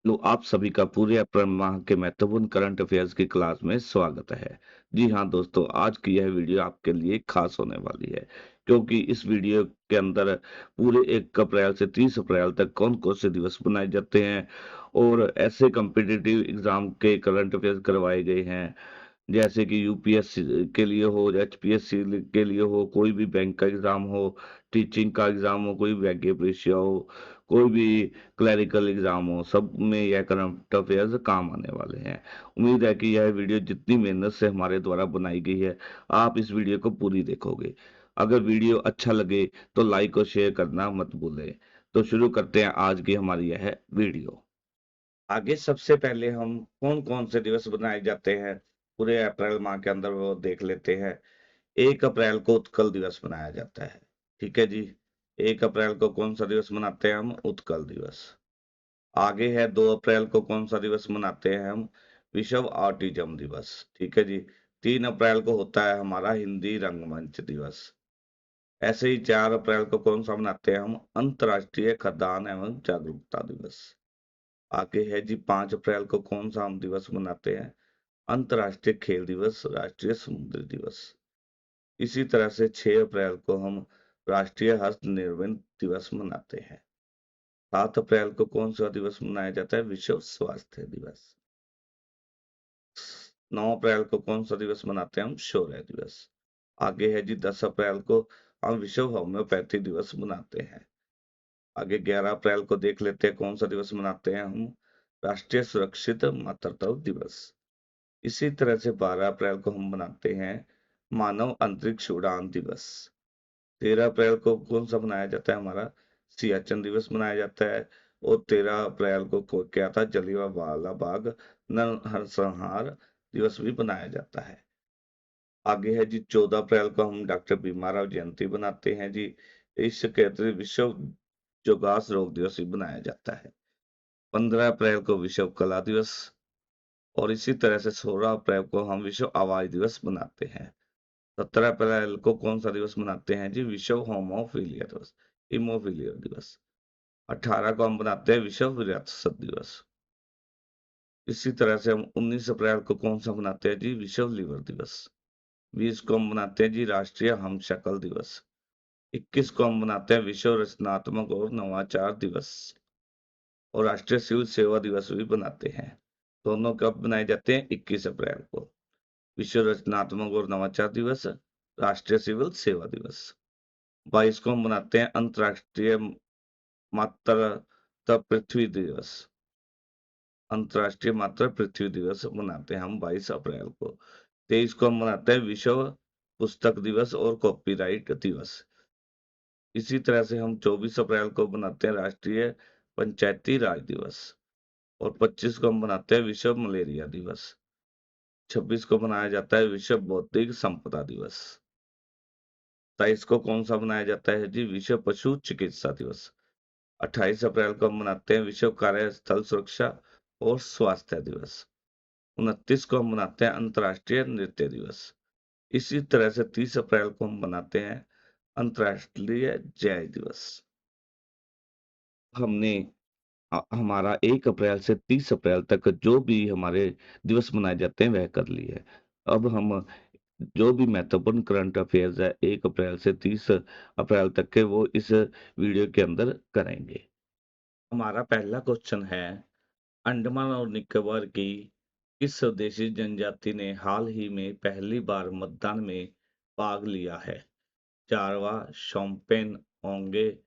लो आप सभी का पूरे अप्रैल माह के महत्वपूर्ण करंट अफेयर्स की क्लास में स्वागत है। जी हाँ दोस्तों, आज की यह वीडियो आपके लिए खास होने वाली है क्योंकि इस वीडियो के अंदर पूरे 1 अप्रैल से 30 अप्रैल तक कौन-कौन से दिवस मनाए जाते हैं और ऐसे कॉम्पिटिटिव एग्जाम के करंट अफेयर्स करवाए गए हैं, जैसे कि यूपीएससी के लिए हो, एचपीएससी के लिए हो, कोई भी बैंक का एग्जाम हो, टीचिंग का एग्जाम हो, कोई वैज्ञानिक परीक्षा हो, कोई भी क्लरिकल एग्जाम हो, सब में यह करंट अफेयर्स काम आने वाले हैं। उम्मीद है कि यह वीडियो जितनी मेहनत से हमारे द्वारा बनाई गई है, आप इस वीडियो को पूरी देखोगे। अगर वीडियो अच्छा लगे तो लाइक और शेयर करना मत भूलें। तो शुरू करते हैं आज की हमारी यह वीडियो। आगे सबसे पहले हम कौन-कौन से दिवस बनाए जाते हैं पूरे अप्रैल माह के अंदर वो देख लेते हैं। 1 अप्रैल को उत्कल दिवस मनाया जाता है। ठीक है जी। 1 अप्रैल को कौन-सा दिवस मनाते हैं हम? उत्कल दिवस। आगे है 2 अप्रैल को कौन-सा दिवस मनाते हैं हम? विश्व ऑटिज़्म दिवस। ठीक है जी। 3 अप्रैल को होता है हमारा हिंदी रंगमंच दिवस। ऐसे ही 4 अप्रैल को कौन-सा मनाते हैं हम? अंतर्राष्ट्रीय खदान एवं जागरूकता दिवस। आगे है जी 5 अप्रैल को कौन-सा हम दिवस मनाते हैं? अंतर्राष्ट्रीय खेल दिवस, राष्ट्रीय समुद्री दिवस। इसी तरह से 6 अप्रैल को हम राष्ट्रीय हस्त निर्मित दिवस मनाते हैं। 7 अप्रैल को कौन-सा दिवस मनाया जाता है? विश्व स्वास्थ्य दिवस। 9 अप्रैल को कौन-सा दिवस मनाते हैं हम? शौर्य दिवस। आगे है जी 10 अप्रैल को हम विश्व होम्योपैथी दिवस मनाते हैं। आगे 11 अप्रैल को देख लेते हैं कौन-सा दिवस मनाते हैं हम? राष्ट्रीय सुरक्षित मातृत्व दिवस। इसी तरह से 12 अप्रैल को हम मनाते हैं मानव अंतरिक्ष उड़ान दिवस। 13 अप्रैल को कौन-सा मनाया जाता है हमारा? सियाचिन दिवस मनाया जाता है और 13 अप्रैल को क्या था? जलियांवाला बाग नरसंहार दिवस भी मनाया जाता है। आगे है जी 14 अप्रैल को हम डॉक्टर भीमराव जयंती बनाते हैं जी। इसके अतिरिक्त विश्व जोगास रोग दिवस भी मनाया जाता है। 15 अप्रैल को विश्व कला दिवस और इसी तरह से 16 अप्रैल को हम विश्व आवाज दिवस मनाते हैं। 17 अप्रैल को कौन सा दिवस मनाते हैं जी? विश्व होमोफिलिया दिवस, हीमोफिलिया दिवस। 18 को हम मनाते हैं विश्व विरासत दिवस। इसी तरह से हम 19 अप्रैल को कौन सा मनाते हैं जी? विश्व लिवर दिवस। 20 को हम मनाते हैं जी राष्ट्रीय हम शक्ल दिवस। 21 को हम मनाते हैं विश्व रचनात्मक और नवाचार दिवस और राष्ट्रीय सिविल सेवा दिवस भी बनाते हैं। दोनों कब मनाए जाते हैं? 21 अप्रैल को। विश्व रचनात्मक और नवाचार दिवस, राष्ट्रीय सिविल सेवा दिवस। 22 को हम मनाते हैं अंतर्राष्ट्रीय मातृत्व पृथ्वी दिवस। अंतर्राष्ट्रीय मातृ पृथ्वी दिवस मनाते हैं हम 22 अप्रैल को। 23 को हम मनाते हैं विश्व पुस्तक दिवस और कॉपीराइट दिवस। इसी तरह से हम 24 अप्रैल को मनाते हैं राष्ट्रीय पंचायती राज दिवस और 25 को हम मनाते हैं विश्व मलेरिया दिवस। 26 को मनाया जाता है विश्व बौद्धिक संपदा दिवस। 27 को कौन सा मनाया जाता है जी? विश्व पशु चिकित्सा दिवस। 28 अप्रैल को हम मनाते हैं विश्व कार्यस्थल सुरक्षा और स्वास्थ्य दिवस। 29 को हम मनाते हैं अंतर्राष्ट्रीय नृत्य दिवस। इसी तरह से 30 अप्रैल को हम मनाते हैं अंतर्राष्ट्रीय जय दिवस। हमने हमारा 1 अप्रैल से 30 अप्रैल तक जो भी हमारे दिवस मनाए जाते हैं वह कर लिए है। अब हम जो भी महत्वपूर्ण करंट अफेयर्स है 1 अप्रैल से 30 अप्रैल तक के वो इस वीडियो के अंदर करेंगे। हमारा पहला क्वेश्चन है, अंडमान और निकोबार की किस स्वदेशी जनजाति ने हाल ही में पहली बार मतदान में भाग लिया है? जारवा, शोम्पेन, ओंगे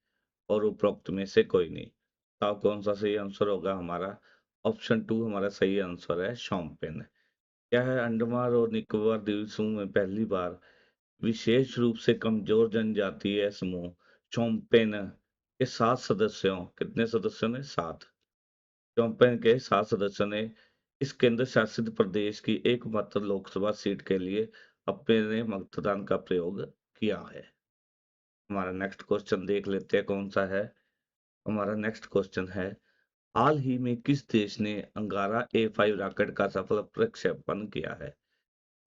और उपरोक्त में से कोई नहीं। बताओ कौन सा सही आंसर होगा हमारा? ऑप्शन 2 हमारा सही आंसर है, शोम्पेन। क्या है? अंडमान और निकोबार द्वीप समूह में पहली बार विशेष रूप से कमजोर जनजातीय समूह शोम्पेन के 7 सदस्यों, कितने सदस्यों ने? 7। शोम्पेन के 7 सदस्यों ने इस केंद्र शासित प्रदेश की एकमात्र लोकसभा सीट के लिए अपने मतदान का प्रयोग किया है। हमारा नेक्स्ट क्वेश्चन देख लेते हैं कौन सा है। हमारा नेक्स्ट क्वेश्चन है, हाल ही में किस देश ने अंगारा A5 रॉकेट का सफल प्रक्षेपण किया है?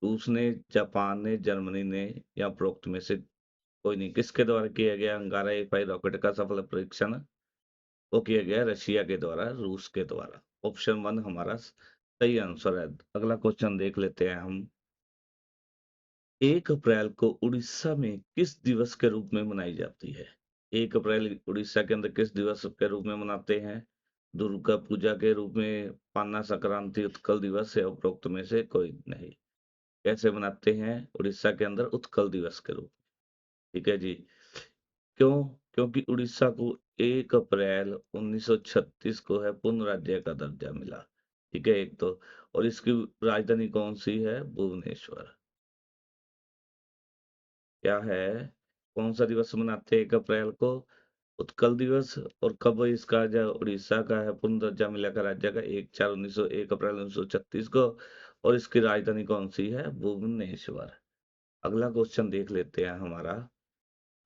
रूस ने, जापान ने, जर्मनी ने या उपरोक्त में से कोई नहीं। किसके द्वारा किया गया अंगारा A5 रॉकेट का सफल परीक्षण? वो किया गया रशिया के द्वारा, रूस के द्वारा। ऑप्शन 1 हमारा सही आंसर है। अगला क्वेश्चन देख लेते हैं हम। 1 अप्रैल को उड़ीसा में किस दिवस के रूप में मनाई जाती है? 1 अप्रैल उड़ीसा के अंदर किस दिवस के रूप में मनाते हैं? दुर्गा पूजा के रूप में, पाना संक्रांति, उत्कल दिवस या उपरोक्त में से कोई नहीं। कैसे मनाते हैं? उड़ीसा के अंदर उत्कल दिवस के रूप। ठीक है जी। क्यों? क्योंकि उड़ीसा को 1 अप्रैल 1936 को है पूर्ण राज्य का दर्जा मिला। ठीक है, एक तो। और इसकी राजधानी कौन सी है? भुवनेश्वर। क्या है? कौन सा दिवस मनाते हैं 1 अप्रैल को? उत्कल दिवस। और कब इसका जो उड़ीसा का है पूर्ण दर्जा मिला का राज्य का? 1 अप्रैल 1936 को। और इसकी राजधानी कौन सी है? भुवनेश्वर। अगला क्वेश्चन देख लेते हैं हमारा।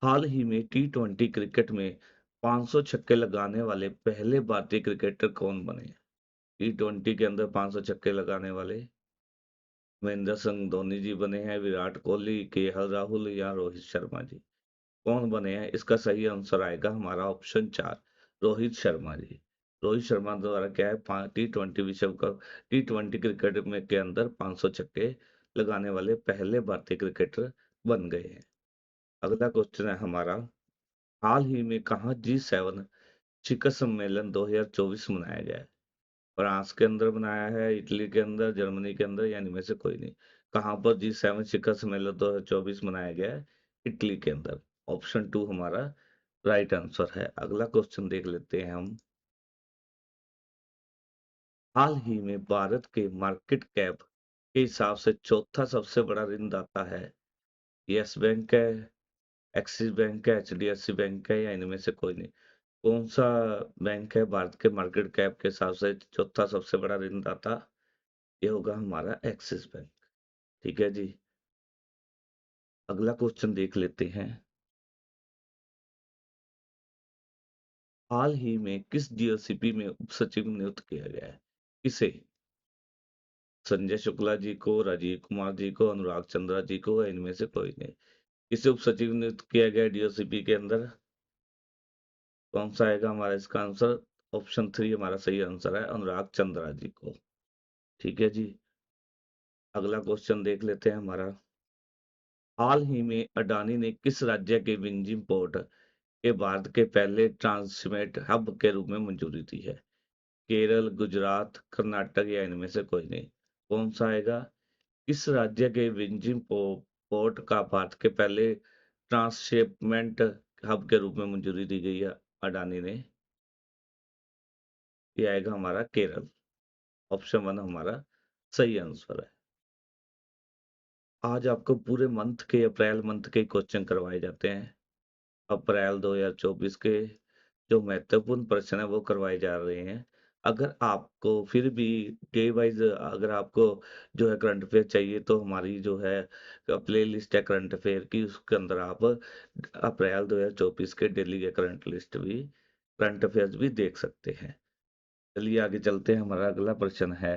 हाल ही में टी20 क्रिकेट में 500 छक्के लगाने वाले पहले भारतीय क्रिकेटर कौन बने? टी20 के अंदर 500 छक्के लगाने वाले महेंद्र सिंह धोनी जी बने हैं, विराट कोहली, केएल राहुल या रोहित शर्मा जी? कौन बने हैं? इसका सही आंसर आएगा हमारा ऑप्शन 4, रोहित शर्मा जी। रोहित शर्मा द्वारा क्या है, टी20 विश्व कप, टी20 क्रिकेट में के अंदर 500 छक्के लगाने वाले पहले भारतीय क्रिकेटर बन गए हैं। अगला क्वेश्चन है हमारा। हाल ही में कहाँ G7 शिखर सम्मेलन 2024 मनाया गया है? फ्रांस के अंदर बनाया है, इटली के अंदर, जर्मनी के अंदर, या इनमें से कोई नहीं। कहाँ पर G7 शिखर सम्मेलन 2024 मनाया गया है? इटली के अंदर। ऑप्शन 2 हमारा राइट आंसर है। अगला क्वेश्चन देख लेते हैं हम। हाल ही में भारत के मार्केट कैप के हिसाब से चौथा सबसे बड़ा ऋणदाता है? यस बैंक है, एक्सिस बैंक है, एचडीएफसी बैंक है, या इनमें से कोई नहीं। कौन सा बैंक है भारत के मार्केट कैप के हिसाब से चौथा सबसे बड़ा ऋणदाता? ये होगा हमारा एक्सिस बैंक। ठीक है जी। अगला क्वेश्चन देख लेते हैं। हाल ही में किस डीओसीपी में उप सचिव नियुक्त किया गया है? किसे? संजय शुक्ला जी को, राजीव कुमार जी को, अनुराग चंद्रा जी को, या इनमें से कोई नहीं। किसे उप सचिव नियुक्त किया गया डीओसीपी के अंदर? कौन सा आएगा हमारा इसका आंसर? ऑप्शन 3 हमारा सही आंसर है, अनुराग चंद्रा जी को। ठीक है जी। अगला क्वेश्चन देख लेते हैं हमारा। हाल ही में अडानी ने किस राज्य के विंजिंग पोर्ट के भारत के पहले ट्रांसमिट हब के रूप में मंजूरी दी है? केरल, गुजरात, कर्नाटक, या इनमें से कोई नहीं। कौन सा आएगा? किस राज्य के विंजिंग पोर्ट का भारत के पहले ट्रांसशिपमेंट हब के रूप में मंजूरी दी गई है अडानी ने? ये आएगा हमारा केरल। ऑप्शन 1 हमारा सही आंसर है। आज आपको पूरे मंथ के, अप्रैल मंथ के क्वेश्चन करवाए जाते हैं। अप्रैल 2024 के जो महत्वपूर्ण प्रश्न है वो करवाए जा रहे हैं। अगर आपको फिर भी डे वाइज अगर आपको जो है करंट अफेयर चाहिए, तो हमारी जो है प्ले लिस्ट है करंट अफेयर की, उसके अंदर आप अप्रैल 2024 के डेली के करंट अफेयर्स भी देख सकते हैं। चलिए आगे चलते हैं। हमारा अगला प्रश्न है।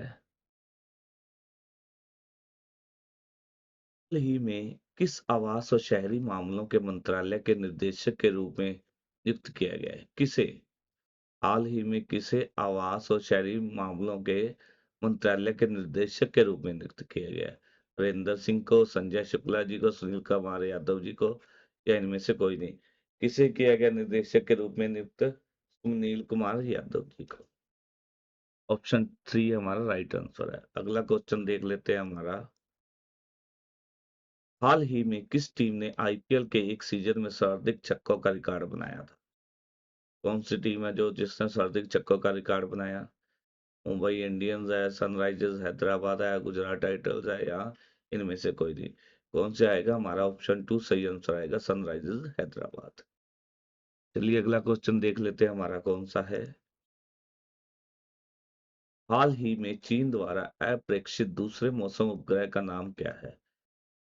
हाल ही में किस आवास और शहरी मामलों के मंत्रालय के निर्देशक के रूप में नियुक्त किया गया है? किसे? हाल ही में किसे आवास और शहरी मामलों के मंत्रालय के निर्देशक के रूप में नियुक्त किया गया है? हरेंद्र सिंह को, संजय शुक्ला जी को, सुनील कुमार यादव जी को, या इनमें से कोई नहीं। किसे किया गया निदेशक के रूप में नियुक्त? सुनील कुमार यादव जी को। ऑप्शन 3 हमारा राइट आंसर है। अगला क्वेश्चन देख लेते हैं हमारा। हाल ही में किस टीम ने आईपीएल के एक सीजन में सर्वाधिक छक्कों का रिकॉर्ड बनाया था? कौन सी टीम है जो जिसने सर्वाधिक छक्कों का रिकॉर्ड बनाया? मुंबई इंडियंस है, सनराइजर्स हैदराबाद है, गुजरात टाइटंस है, या इनमें से कोई नहीं। कौन से आएगा? हमारा ऑप्शन 2 सही आंसर आएगा, सनराइजर्स हैदराबाद। चलिए अगला क्वेश्चन देख लेते हैं हमारा कौन सा है। हाल ही में चीन द्वारा अप्रेक्षित दूसरे मौसम उपग्रह का नाम क्या है?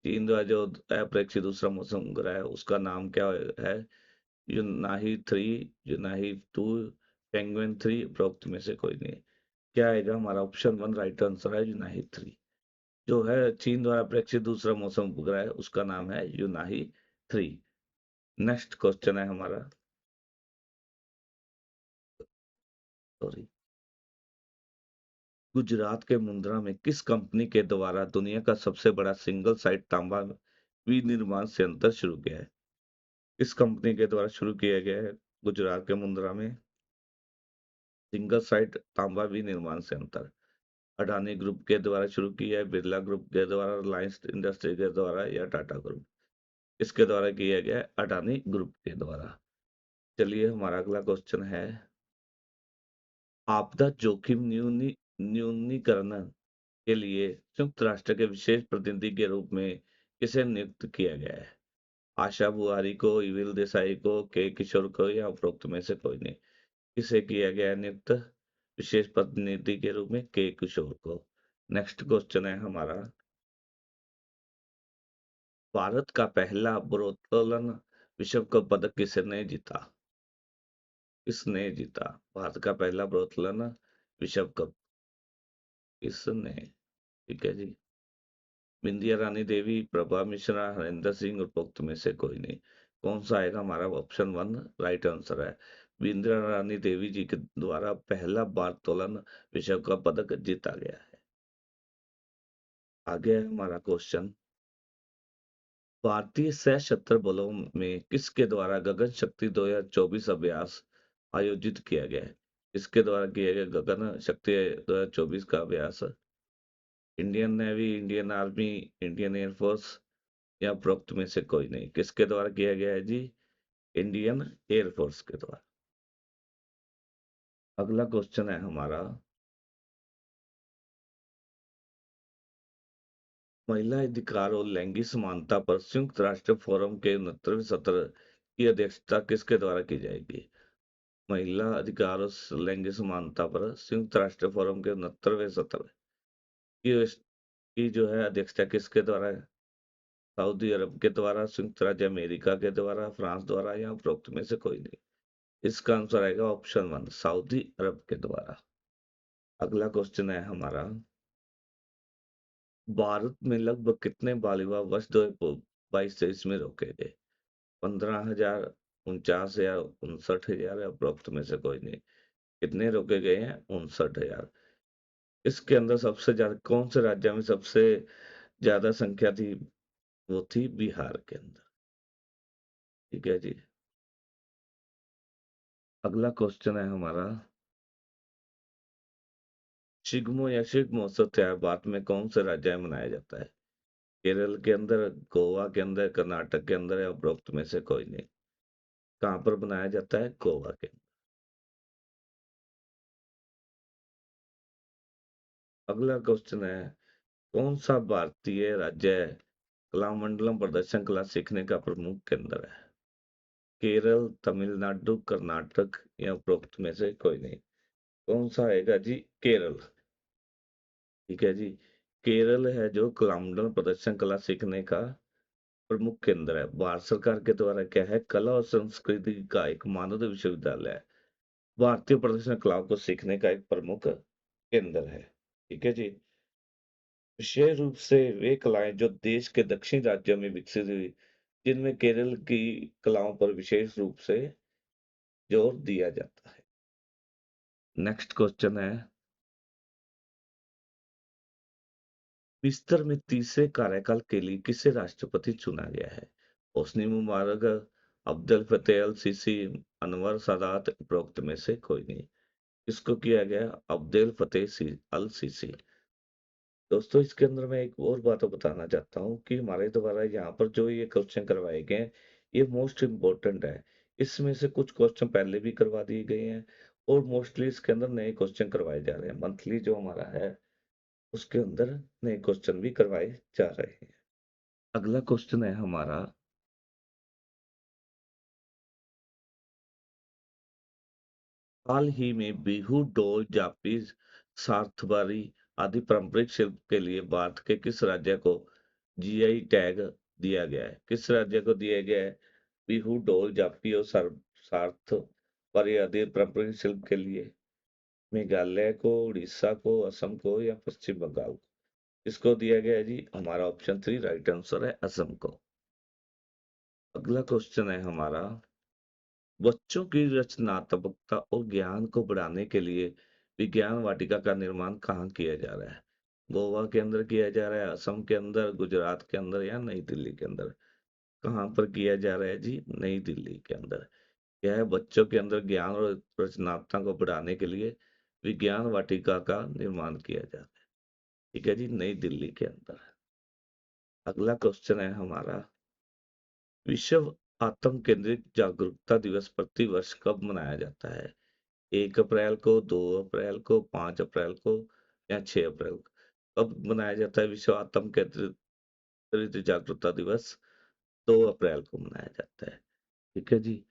चीन द्वारा जो अप्रेक्षित दूसरा मौसम उपग्रह है उसका नाम क्या है? यूनाही 3, यूनाही 2, पेंगुइन 3, उपरोक्त में से कोई नहीं। क्या आएगा? हमारा ऑप्शन 1 राइट आंसर है, यूनाही 3। जो है चीन द्वारा प्रेक्षित दूसरा मौसम उपग्रह है उसका नाम है यूनाही 3। नेक्स्ट क्वेश्चन है हमारा। सॉरी। गुजरात के मुंद्रा में किस कंपनी के द्वारा दुनिया का सबसे बड़ा सिंगल साइट तांबा विनिर्माण संयंत्र शुरू किया है? किस कंपनी के द्वारा शुरू किया गया है गुजरात के मुंद्रा में सिंगल साइट तांबा विनिर्माण संयंत्र? अडानी ग्रुप के द्वारा शुरू किया है, बिरला ग्रुप के द्वारा, रिलायंस इंडस्ट्री के द्वारा या टाटा ग्रुप? इसके द्वारा किया गया है अडानी ग्रुप के द्वारा। चलिए हमारा अगला क्वेश्चन है, आपदा जोखिम न्यूनीकरण के लिए संयुक्त राष्ट्र के विशेष प्रतिनिधि के रूप में किसे नियुक्त किया गया है? आशा बुआरी को, इविल देसाई को, के किशोर को या उपरोक्त में से कोई नहीं? किसे किया गया है नियुक्त विशेष प्रतिनिधि के रूप में? के किशोर को। नेक्स्ट क्वेश्चन है हमारा, भारत का पहला भारोत्तोलन विश्व कप पदक किसने जीता? किसने जीता भारत का पहला भारोत्तोलन विश्व कप? किसने? ठीक है जी। बिंदिया रानी देवी, प्रभा मिश्रा, हरिंदर सिंह, उपरोक्त में से कोई नहीं? कौन सा आएगा? हमारा ऑप्शन वन राइट आंसर है। बिंदिया रानी देवी जी के द्वारा पहला भारोत्तोलन विश्व कप पदक जीता गया है। आगे है हमारा क्वेश्चन, भारतीय सशस्त्र बलों में किसके द्वारा गगन शक्ति 2024 अभ्यास आयोजित किया गया है? किसके द्वारा किया गया गगन शक्ति 2024 का अभ्यास? Indian navy, Indian army, Indian air force या उपरोक्त में से कोई नहीं? किसके द्वारा किया गया है जी? इंडियन एयरफोर्स के द्वारा। अगला क्वेश्चन है हमारा, महिला अधिकार और लैंगिक समानता पर संयुक्त राष्ट्र फोरम के 69वें सत्र की अध्यक्षता किसके द्वारा की जाएगी? महिला अधिकार और लैंगिक समानता पर संयुक्त राष्ट्र फोरम के 69वें सत्र की की जो है अध्यक्षता किसके द्वारा है? सऊदी अरब के द्वारा, संयुक्त राज्य अमेरिका के द्वारा, फ्रांस द्वारा या उपरोक्त में से कोई नहीं? इसका आंसर आएगा ऑप्शन वन सऊदी अरब के द्वारा। अगला क्वेश्चन है हमारा, भारत में लगभग कितने बाल विवाह वर्ष 2022-23 में रोके गए? 15,000, 49,000, 59,000 या उपरोक्त में से कोई नहीं? कितने रोके गए हैं? 59,000। इसके अंदर सबसे ज्यादा कौन से राज्य में सबसे ज्यादा संख्या थी? वो थी बिहार के अंदर। ठीक है जी। अगला क्वेश्चन है हमारा, शिग्मो या शिग्म महोत्सव त्योहार भारत में कौन से राज्य में मनाया जाता है? केरल के अंदर, गोवा के अंदर, कर्नाटक के अंदर या उपरोक्त में से कोई नहीं? कहाँ पर मनाया जाता है? गोवा के अंदर। अगला क्वेश्चन है, कौन सा भारतीय राज्य कलामंडलम प्रदर्शन कला सीखने का प्रमुख केंद्र है? केरल, तमिलनाडु, कर्नाटक या उपरोक्त में से कोई नहीं? कौन सा आएगा जी? केरल। ठीक है जी। केरल है जो कलामंडलम प्रदर्शन कला सीखने का प्रमुख केंद्र है। भारत सरकार के द्वारा क्या है? कला और संस्कृति का एक मानद विश्वविद्यालय है। भारतीय प्रदर्शन कलाओं को सीखने का एक प्रमुख केंद्र है। ठीक है जी। विशेष रूप से वे कलाएं जो देश के दक्षिण राज्यों में विकसित हुई, जिनमें केरल की कलाओं पर विशेष रूप से जोर दिया जाता है। नेक्स्ट क्वेश्चन है, बिस्तर में तीसरे कार्यकाल के लिए किसे राष्ट्रपति चुना गया है? होस्नी मुबारक, अब्दुल फतेह अल सीसी, अनवर सादात, उपरोक्त में से कोई नहीं? इसको किया गया अब्दुल फतेह अल सीसी। दोस्तों इसके अंदर मैं एक और बात बताना चाहता हूँ कि हमारे द्वारा यहाँ पर जो ये क्वेश्चन करवाए गए हैं, ये मोस्ट इम्पोर्टेंट है। इसमें से कुछ क्वेश्चन पहले भी करवा दिए गए हैं और मोस्टली इसके अंदर नए क्वेश्चन करवाए जा रहे हैं। मंथली जो हमारा है उसके अंदर नए क्वेश्चन भी करवाए जा रहे हैं। अगला क्वेश्चन है हमारा, हाल ही में बिहू, डोल, जापी, सार्थबारी आदि पारंपरिक शिल्प के लिए भारत के किस राज्य को जीआई टैग दिया गया है? किस राज्य को दिया गया है बिहू, डोल, जापी और सार्थ पर आदि पारंपरिक शिल्प के लिए? मेघालय को, उड़ीसा को, असम को या पश्चिम बंगाल को? इसको दिया गया है जी? हमारा ऑप्शन थ्री राइट आंसर है असम को। अगला क्वेश्चन है हमारा, बच्चों की रचनात्मकता और ज्ञान को बढ़ाने के लिए विज्ञान वाटिका का निर्माण कहाँ किया जा रहा है? गोवा के अंदर किया जा रहा है, असम के अंदर, गुजरात के अंदर या नई दिल्ली के अंदर? कहाँ पर किया जा रहा है जी? नई दिल्ली के अंदर। यह बच्चों के अंदर ज्ञान और रचनात्मकता को बढ़ाने के लिए विज्ञान वाटिका का निर्माण किया जा रहा है। ठीक है जी, नई दिल्ली के अंदर। अगला क्वेश्चन है हमारा, विश्व आत्म केंद्रित जागरूकता दिवस प्रतिवर्ष कब मनाया जाता है? 1 अप्रैल को, 2 अप्रैल को, 5 अप्रैल को या 6 अप्रैल को? कब मनाया जाता है विश्व आत्म केंद्रित जागरूकता दिवस? 2 अप्रैल को मनाया जाता है। ठीक है जी।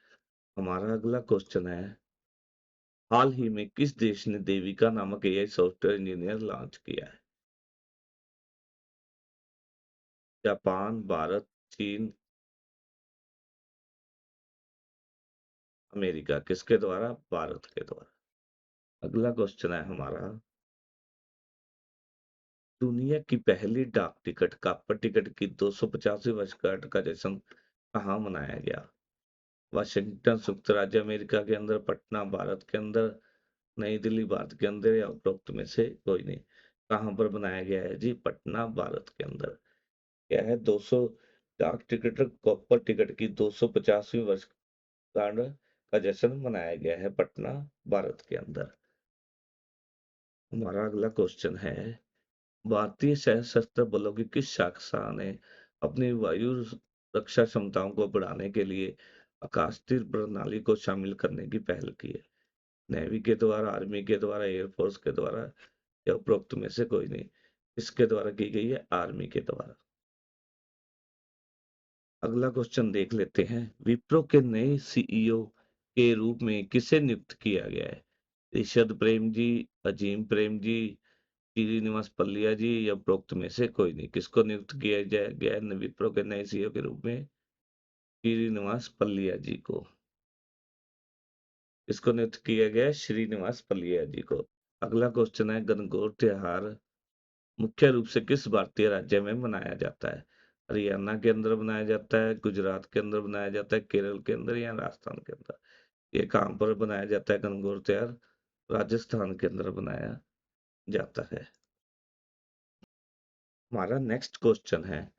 हमारा अगला क्वेश्चन है, हाल ही में किस देश ने देविका नामक एआई सॉफ्टवेयर इंजीनियर लॉन्च किया है? जापान, भारत, चीन, अमेरिका? किसके द्वारा? भारत के द्वारा। अगला क्वेश्चन है हमारा, दुनिया की पहली डाक टिकट कॉपर टिकट की 285वीं वर्षगांठ का जश्न कहाँ मनाया गया? वाशिंगटन संयुक्त राज्य अमेरिका के अंदर, पटना भारत के अंदर, नई दिल्ली भारत के अंदर या उपरोक्त में से कोई नहीं? कहाँ पर बनाया गया है जी? पटना भारत के अंदर। क्या है? 200 डाक टिकट कॉपर टिकट की 250वीं वर्षगांठ का जश्न मनाया गया है पटना भारत के अंदर। हमारा अगला क्वेश्चन है, भारतीय सशस्त्र बलों की किस शाखा ने अपनी वायु रक्षा क्षमताओं को बढ़ाने के लिए आकाश तीर प्रणाली को शामिल करने की पहल की है? नेवी के द्वारा, आर्मी के द्वारा, एयरफोर्स के द्वारा या उपरोक्त में से कोई नहीं? इसके द्वारा की गई है, आर्मी के द्वारा। अगला क्वेश्चन देख लेते हैं, विप्रो के नए सीईओ के रूप में किसे नियुक्त किया गया है? ऋषभ प्रेम जी, अजीम प्रेम जी, श्रीनिवास पल्लिया जी या उपरोक्त में से कोई नहीं? किसको नियुक्त किया गया है विप्रो के नए सीईओ के रूप में? श्रीनिवास पल्लिया जी को। इसको नियुक्त किया गया है श्रीनिवास पल्लिया जी को। अगला क्वेश्चन है, गणगौर त्योहार मुख्य रूप से किस भारतीय राज्य में मनाया जाता है? हरियाणा के अंदर बनाया जाता है, गुजरात के अंदर बनाया जाता है, केरल के अंदर या राजस्थान के अंदर? ये कहाँ पर बनाया जाता है गणगौर त्योहार? राजस्थान के अंदर बनाया जाता है। हमारा नेक्स्ट क्वेश्चन है,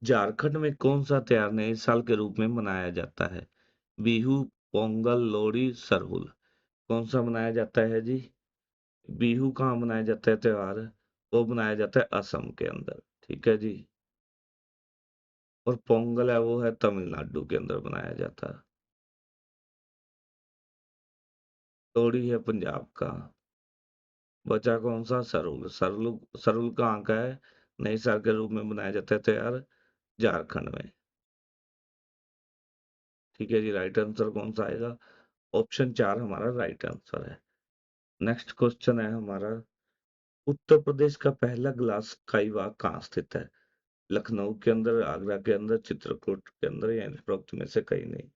झारखंड में कौन सा त्योहार नए साल के रूप में मनाया जाता है? बिहू, पोंगल, लोहड़ी, सरहुल? कौन सा मनाया जाता है जी? बिहू कहाँ मनाया जाता है त्योहार? वो मनाया जाता है असम के अंदर। ठीक है जी। और पोंगल है वो है तमिलनाडु के अंदर मनाया जाता है। लोहड़ी है पंजाब का। बचा कौन सा? सरहुल। सरहुल सरहुल कहाँ का है? नए साल के रूप में मनाया जाता है त्योहार झारखंड में। ठीक है जी, राइट आंसर कौन सा आएगा? ऑप्शन 4 हमारा राइट आंसर है। नेक्स्ट क्वेश्चन है हमारा, उत्तर प्रदेश का पहला ग्लास स्काई वॉक कहाँ स्थित है? लखनऊ के अंदर, आगरा के अंदर, चित्रकूट के अंदर या उपरोक्त में से कहीं नहीं?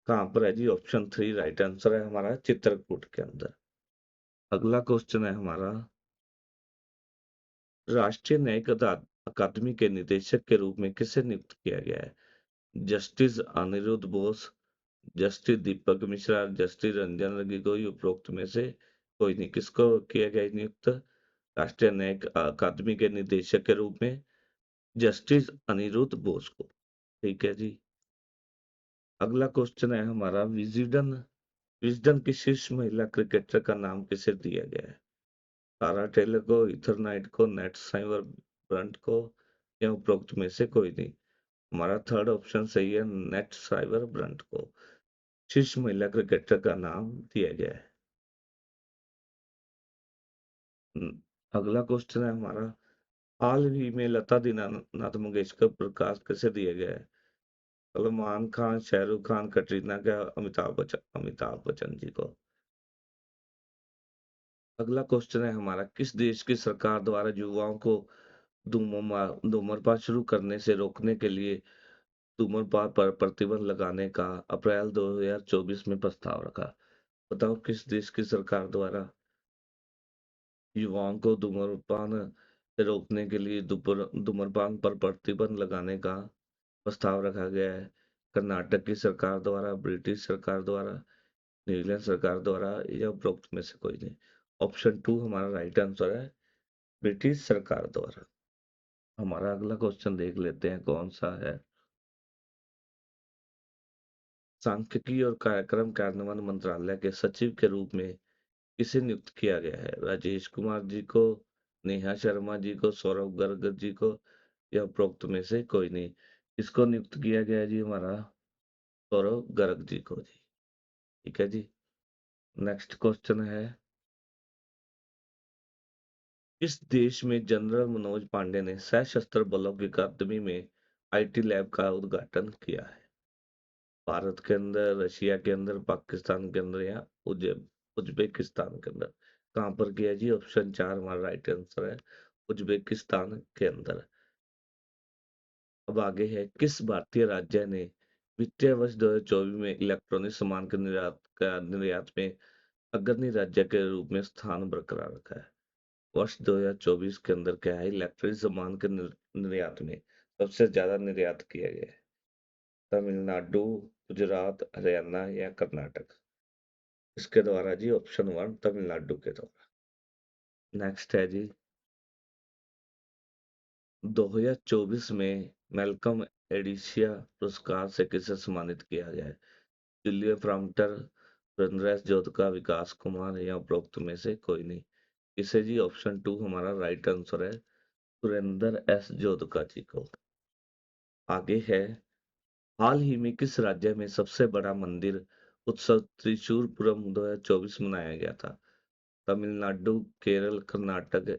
कहाँ पर है जी? ऑप्शन 3 राइट आंसर है हमारा, चित्रकूट के अंदर। अगला क्वेश्चन है हमारा, राष्ट्रीय न्यायिक अकादमी के निदेशक के रूप में किसे नियुक्त किया गया है? जस्टिस अनिरुद्ध बोस, जस्टिस दीपक मिश्रा, जस्टिस रंजन गोगोई, उपरोक्त में से कोई नहीं? किसको किया गया है नियुक्त राष्ट्रीय न्यायिक अकादमी के निदेशक के रूप में? जस्टिस अनिरुद्ध बोस को। ठीक है जी। अगला क्वेश्चन है हमारा, विजडन विजडन की शीर्ष महिला क्रिकेटर का नाम किसे दिया गया है? सारा टेलर को, ईथर नाइट को, नेट साइवर ब्रंट को या उपरोक्त में से कोई नहीं? हमारा थर्ड ऑप्शन सही है, नेट साइवर ब्रंट को शीर्ष महिला क्रिकेटर का नाम दिया गया है। अगला क्वेश्चन है हमारा, हाल ही में लता दीनानाथ मंगेशकर प्रकाश किसे दिया गया है? सलमान खान, शाहरुख खान, कटरीना का, अमिताभ बच्चन जी को? अगला क्वेश्चन है हमारा, किस देश की सरकार द्वारा युवाओं को धूम्रपान शुरू करने से रोकने के लिए धूम्रपान पर प्रतिबंध लगाने का अप्रैल 2024 में प्रस्ताव रखा? बताओ किस देश की सरकार द्वारा युवाओं को धूम्रपान से रोकने के लिए धूम्रपान पर प्रतिबंध लगाने का प्रस्ताव रखा गया है? कर्नाटक की सरकार द्वारा, ब्रिटिश सरकार द्वारा, न्यूजीलैंड सरकार द्वारा या उपरोक्त में से कोई नहीं? ऑप्शन 2 हमारा राइट आंसर है, ब्रिटिश सरकार द्वारा। हमारा अगला क्वेश्चन देख लेते हैं कौन सा है। सांख्यिकी और कार्यक्रम कार्यान्वयन मंत्रालय के सचिव के रूप में किसे नियुक्त किया गया है? राजेश कुमार जी को, नेहा शर्मा जी को, सौरभ गर्ग जी को, या उपरोक्त में से कोई नहीं? इसको नियुक्त किया गया है जी हमारा सौरभ गर्ग जी को जी। ठीक है जी। नेक्स्ट क्वेश्चन है, किस देश में जनरल मनोज पांडे ने सशस्त्र बलों की अकादमी में आईटी लैब का उद्घाटन किया है? भारत के अंदर, रशिया के अंदर, पाकिस्तान के अंदर, या उज्बेकिस्तान के अंदर? कहाँ पर किया जी? ऑप्शन 4 हमारा राइट आंसर है, उज्बेकिस्तान के अंदर। अब आगे है, किस भारतीय राज्य ने वित्तीय वर्ष 2024 में इलेक्ट्रॉनिक सामान के निर्यात में अग्रणी राज्य के रूप में स्थान बरकरार रखा है? वर्ष 2024 के अंदर क्या है, इलेक्ट्रॉनिक सामान के निर्यात में सबसे ज्यादा निर्यात किया गया है? तमिलनाडु, गुजरात, हरियाणा, या कर्नाटक? इसके द्वारा जी ऑप्शन 1 तमिलनाडु के द्वारा। नेक्स्ट है जी, 2024 में मैल्कम एडिसिया पुरस्कार से किसे सम्मानित किया गया है? जूलिया फ्राम्प्टर, सुरेंद्र जोधका, विकास कुमार, या उपरोक्त में से कोई नहीं? इसे जी ऑप्शन 2 हमारा राइट आंसर है, सुरेंद्र एस जोधका जी को। आगे है, हाल ही में किस राज्य में सबसे बड़ा मंदिर उत्सव त्रिशूरपुरम 2024 मनाया गया था? तमिलनाडु, केरल, कर्नाटक,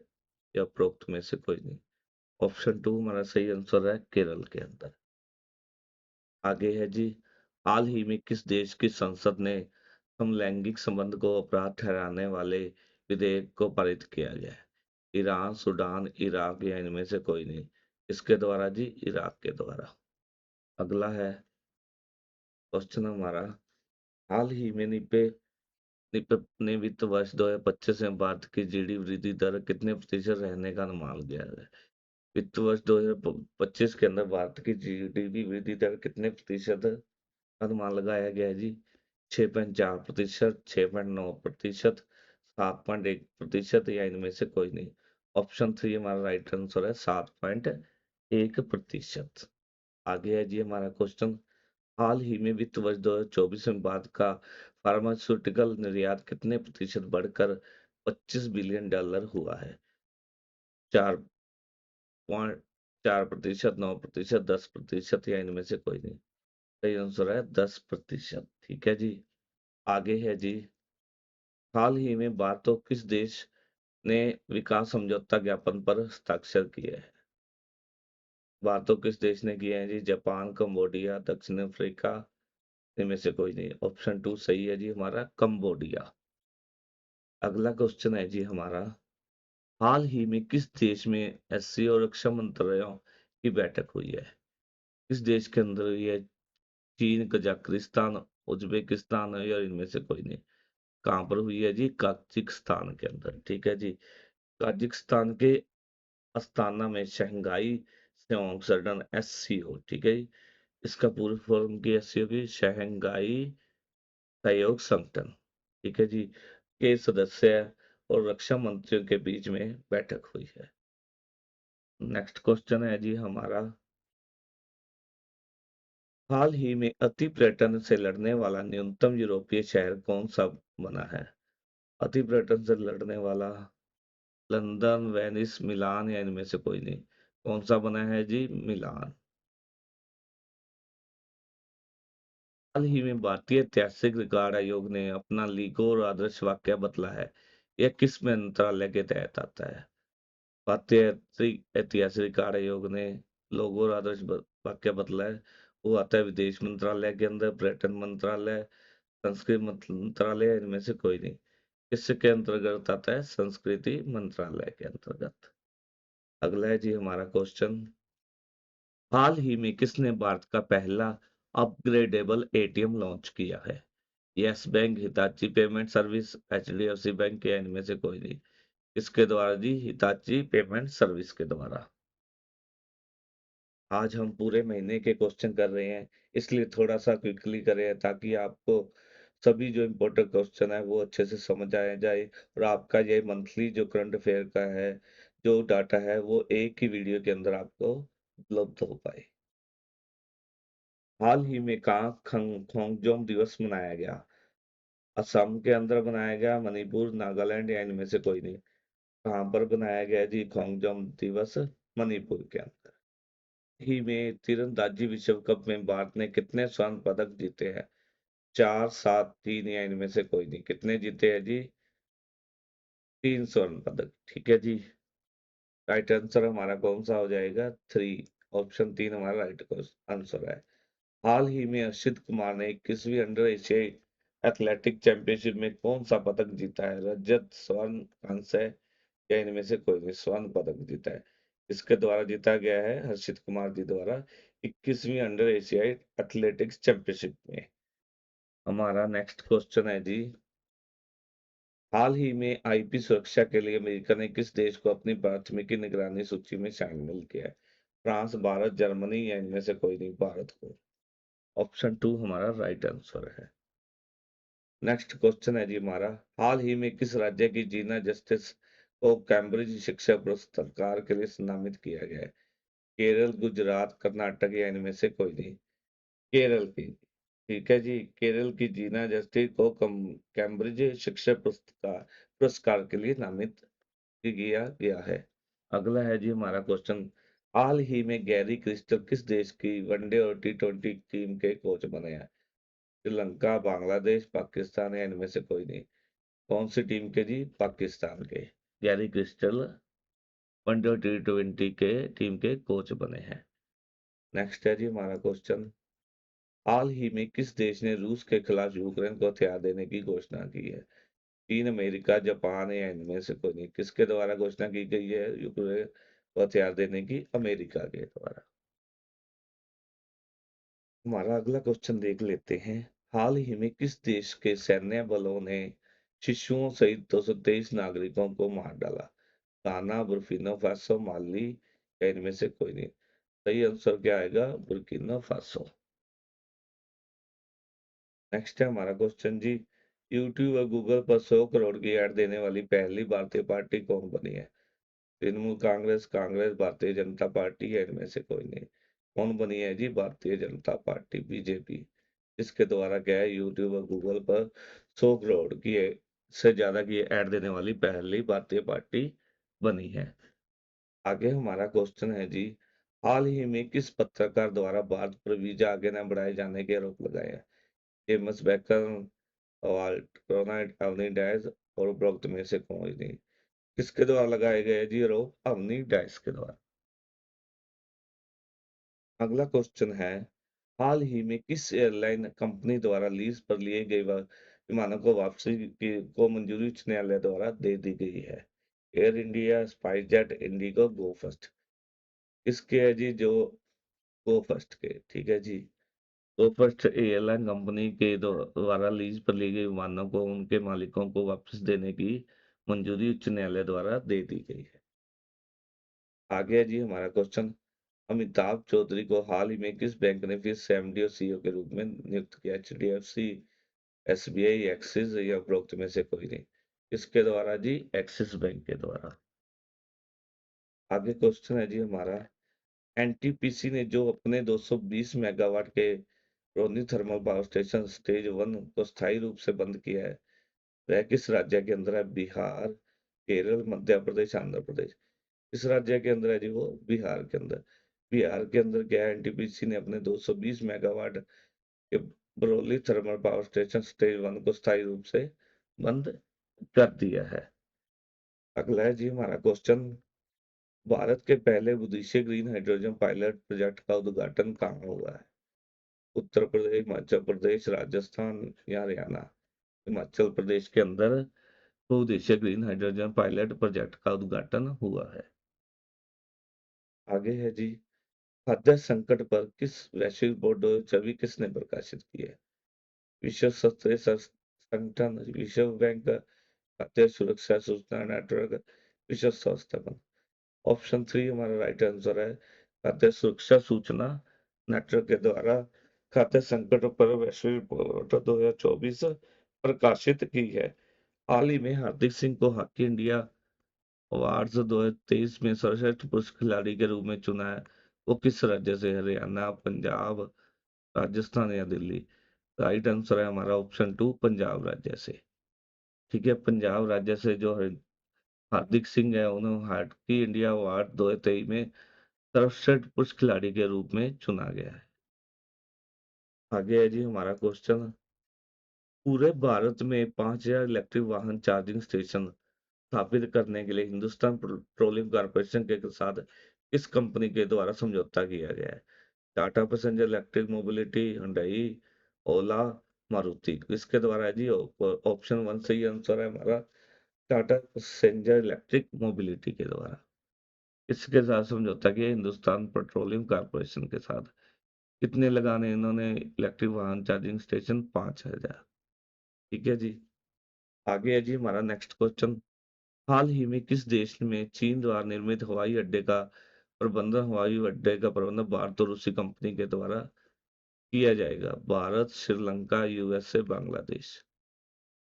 या उपरोक्त में से कोई नहीं? ऑप्शन 2 हमारा सही आंसर है, केरल के अंदर। आगे है जी, हाल ही में किस देश की संसद ने समलैंगिक संबंध को अपराध ठहराने वाले विधेयक को पारित किया गया है? ईरान, सूडान, इराक, या इनमें से कोई नहीं? इसके द्वारा जी इराक के द्वारा। अगला है क्वेश्चन हमारा, हाल ही में ने वित्त वर्ष 2025 में भारत की जीडी वृद्धि दर कितने प्रतिशत रहने का अनुमान किया है? वित्त वर्ष 2025 के अंदर भारत की जीडीपी वृद्धि दर कितने प्रतिशत अनुमान लगाया गया है जी? 6.4%, 6.9%, 7.1%, या इनमें से कोई नहीं? ऑप्शन 3 हमारा राइट आंसर है, 7.1%। आगे है जी हमारा क्वेश्चन, हाल ही में वित्त वर्ष 2024 में भारत का फार्मास्यूटिकल निर्यात कितने प्रतिशत बढ़कर $25 बिलियन हुआ है? 4.4%, 9%, 10%, या इनमें से कोई नहीं? सही आंसर है 10%। ठीक है जी। आगे है जी, हाल ही में भारत और किस देश ने विकास समझौता ज्ञापन पर हस्ताक्षर किए हैं? भारत और किस देश ने किए हैं जी? जापान, कंबोडिया, दक्षिण अफ्रीका, इनमें से कोई नहीं? ऑप्शन 2 सही है जी हमारा, कंबोडिया। अगला क्वेश्चन है जी हमारा, हाल ही में किस देश में एससी और रक्षा मंत्रालयों की बैठक हुई है? किस देश के अंदर हुई है? चीन, कजाकिस्तान, उज्बेकिस्तान, या इनमें से कोई नहीं? कहाँ पर हुई है जी? काजिकिस्तान के अंदर। ठीक है जी। काजिकिस्तान के अस्ताना में शंघाई सहयोग संगठन एससीओ, ठीक है जी, इसका पूर्ण फॉर्म की एससीओ की शंघाई सहयोग संगठन, ठीक है जी, के सदस्य और रक्षा मंत्रियों के बीच में बैठक हुई है। नेक्स्ट क्वेश्चन है जी हमारा, हाल ही में अति पर्यटन से लड़ने वाला न्यूनतम यूरोपीय शहर कौन सा बना है? अति पर्यटन से लड़ने वाला लंदन, वेनिस, मिलान, या इनमें से कोई नहीं? कौन सा बना है जी? मिलान। हाल ही में भारतीय ऐतिहासिक रिकॉर्ड आयोग ने अपना लीगो और आदर्श वाक्य बदला है, यह किस मंत्रालय के तहत आता है? भारतीय ऐतिहासिक रिकॉर्ड आयोग ने लोगो और आदर्श वाक्य बदला है, वो आता है विदेश मंत्रालय के अंदर, पर्यटन मंत्रालय, संस्कृति मंत्रालय, इनमें से कोई नहीं? किसके अंतर्गत आता है? संस्कृति मंत्रालय के अंतर्गत। अगला है जी हमारा क्वेश्चन, हाल ही में किसने भारत का पहला अपग्रेडेबल एटीएम लॉन्च किया है? Yes bank, Hitachi payment service, HDFC bank, या इनमें से कोई नहीं? इसके द्वारा जी हिताची पेमेंट सर्विस के द्वारा। आज हम पूरे महीने के क्वेश्चन कर रहे हैं, इसलिए थोड़ा सा क्विकली कर रहे हैं ताकि आपको सभी जो इम्पोर्टेंट क्वेश्चन है वो अच्छे से समझ आया जाए और आपका ये मंथली जो करंट अफेयर का है जो डाटा है वो एक ही वीडियो के अंदर आपको उपलब्ध हो पाए। हाल ही में कहाँ खोंगजोम दिवस मनाया गया? असम के अंदर बनाया गया, मणिपुर, नागालैंड या इनमें से कोई नहीं? कहाँ पर बनाया गया जी खोंगजोम दिवस? मणिपुर के अंदर। ही में तीरंदाजी विश्व कप में भारत ने कितने स्वर्ण पदक जीते हैं? 4, 7, 3 या इनमें से कोई नहीं? कितने जीते हैं जी? 3 स्वर्ण पदक। ठीक है जी। राइट आंसर हमारा कौन सा हो जाएगा? 3। ऑप्शन 3 हमारा राइट आंसर है। हाल ही में अर्शित कुमार ने 21वीं अंडर एशियाई एथलेटिक चैंपियनशिप में कौन सा पदक जीता है? रजत, स्वर्ण, कांस्य या इनमें से कोई नहीं? स्वर्ण पदक जीता है। इसके द्वारा जीता गया है हर्षित कुमार जी द्वारा 21वीं अंडर एशियाई एथलेटिक्स चैंपियनशिप में। हमारा नेक्स्ट क्वेश्चन है जी, हाल ही में आईपी सुरक्षा के लिए अमेरिका ने किस देश को अपनी प्राथमिकी निगरानी सूची में शामिल किया है? फ्रांस, भारत, जर्मनी या इनमें से कोई नहीं? भारत को। ऑप्शन 2 हमारा राइट आंसर है। नेक्स्ट क्वेश्चन है जी हमारा, हाल ही में किस राज्य की जीना जस्टिस को कैम्ब्रिज शिक्षा पुरस्कार के लिए नामित किया गया है? केरल, गुजरात, कर्नाटक या इनमें से कोई नहीं? केरल की। ठीक है जी, केरल की जीना जस्टिस को कैम्ब्रिज शिक्षा पुरस्कार पुरस्कार के लिए नामित किया गया है। अगला है जी हमारा क्वेश्चन, हाल ही में गैरी क्रिस्टल किस देश की वनडे और टी20 टीम के कोच बने हैं? श्रीलंका, बांग्लादेश, पाकिस्तान या इनमें से कोई नहीं? कौन सी टीम के जी? पाकिस्तान के गैरी क्रिस्टल वनडे और टी20 के टीम के कोच बने हैं। नेक्स्ट है जी हमारा क्वेश्चन, हाल ही में किस देश ने रूस के खिलाफ यूक्रेन को हथियार देने की घोषणा की है? चीन, अमेरिका, जापान या इनमें से कोई नहीं? किसके द्वारा घोषणा की गई है यूक्रेन को हथियार देने की? अमेरिका के द्वारा। हमारा अगला क्वेश्चन देख लेते हैं, हाल ही में किस देश के सैन्य बलों ने शिशुओं सहित 223 नागरिकों को मार डाला? गाना, बुर्किना फासो, माली या इनमें से कोई नहीं? सही आंसर क्या आएगा? Burkina Faso. नेक्स्ट है हमारा क्वेश्चन जी, यूट्यूब और गूगल पर 100 करोड़ की ऐड देने वाली पहली भारतीय पार्टी कौन बनी है? तृणमूल कांग्रेस, कांग्रेस, भारतीय जनता पार्टी या इनमें से कोई नहीं? कौन बनी है जी? Bharatiya Janata party, BJP. इसके द्वारा क्या है, यूट्यूब और गूगल पर 100 करोड़ की से ज्यादा की ऐड देने वाली पहली भारतीय पार्टी बनी है। आगे हमारा क्वेश्चन है जी, हाल ही में किस पत्रकार द्वारा भारत पर वीजा आगे न बढ़ाए जाने के आरोप लगाए हैं? James Bacon, Walt Cronkite, Avani Dash और उपरोक्त में से कोई नहीं? किसके द्वारा लगाए गए जी आरोप? अवनी डैश के द्वारा। अगला क्वेश्चन है, हाल ही में किस एयरलाइन कंपनी द्वारा लीज पर लिए गए विमानों को वापसी की को मंजूरी उच्च न्यायालय द्वारा दे दी गई है? एयर इंडिया, स्पाइसजेट, इंडिगो, गो फर्स्ट? किसके है जी? जो गो फर्स्ट के। ठीक है जी, गो फर्स्ट एयरलाइन कंपनी के द्वारा लीज पर ली गई विमानों को उनके मालिकों को वापस देने की मंजूरी उच्च न्यायालय द्वारा दे दी गई है। आगे है जी हमारा क्वेश्चन, अमिताभ चौधरी को हाल ही में किस बैंक ने फिर से एमडी और सीईओ के रूप में नियुक्त किया? एचडीएफसी, एसबीआई, एक्सिस या उपरोक्त में से कोई नहीं? किसके द्वारा जी? एक्सिस बैंक के द्वारा। आगे क्वेश्चन है जी हमारा, एनटीपीसी ने जो अपने 220 मेगावाट के रोनी थर्मल पावर स्टेशन स्टेज 1 को स्थायी रूप से बंद किया है, वह किस राज्य के अंदर है? बिहार, केरल, मध्य प्रदेश, आंध्र प्रदेश? किस राज्य के अंदर है जी? वो बिहार के अंदर। बिहार के अंदर क्या है, एनटीपीसी ने अपने 220 मेगावाट के Barauli thermal power station stage 1 को स्थायी रूप से बंद कर दिया है। अगला है जी हमारा क्वेश्चन, भारत के पहले विदेशी ग्रीन हाइड्रोजन पायलट प्रोजेक्ट का उद्घाटन कहाँ हुआ है? उत्तर प्रदेश, हिमाचल प्रदेश, राजस्थान या हरियाणा? हिमाचल प्रदेश के अंदर बहुउद्देशीय ग्रीन हाइड्रोजन पायलट प्रोजेक्ट का उद्घाटन हुआ है। आगे है जी, खाद्य संकट पर किस वैश्विक बोर्ड छवि किसने प्रकाशित की है? विश्व स्वास्थ्य संगठन, विश्व बैंक, खाद्य सुरक्षा सूचना नेटवर्क, विश्व स्वास्थ्य संगठन? ऑप्शन 3 हमारा राइट आंसर है, खाद्य सुरक्षा सूचना नेटवर्क के द्वारा खाद्य संकट पर वैश्विक रिपोर्ट 2024 प्रकाशित की है। हाल ही में हार्दिक सिंह को हॉकी इंडिया अवार्ड्स 2023 में सर्वश्रेष्ठ पुरुष खिलाड़ी के रूप में चुना है। वो किस राज्य से? हरियाणा, पंजाब, राजस्थान या दिल्ली? राइट आंसर है हमारा ऑप्शन 2, पंजाब राज्य से। ठीक है, पंजाब राज्य से जो हार्दिक सिंह है, उन्हें हॉकी इंडिया अवार्ड 2023 में सर्वश्रेष्ठ पुरुष खिलाड़ी के रूप में चुना गया है। आगे है जी हमारा क्वेश्चन, पूरे भारत में 5,000 इलेक्ट्रिक वाहन चार्जिंग स्टेशन स्थापित करने के लिए हिंदुस्तान पेट्रोलियम कॉर्पोरेशन के साथ किस कंपनी के द्वारा समझौता किया गया है? Tata passenger electric mobility, Hyundai, Ola, Maruti? किसके द्वारा है जी? ऑप्शन 1 सही आंसर है हमारा, टाटा पैसेंजर इलेक्ट्रिक मोबिलिटी के द्वारा। इसके साथ समझौता किया हिंदुस्तान पेट्रोलियम कॉर्पोरेशन के साथ। कितने लगाने इन्होंने इलेक्ट्रिक वाहन चार्जिंग स्टेशन? 5,000। ठीक है जी। आगे है जी हमारा नेक्स्ट क्वेश्चन, हाल ही में किस देश में चीन द्वारा निर्मित हवाई अड्डे का प्रबंधन भारत और रूसी कंपनी के द्वारा किया जाएगा? भारत, श्रीलंका, यूएसए, बांग्लादेश?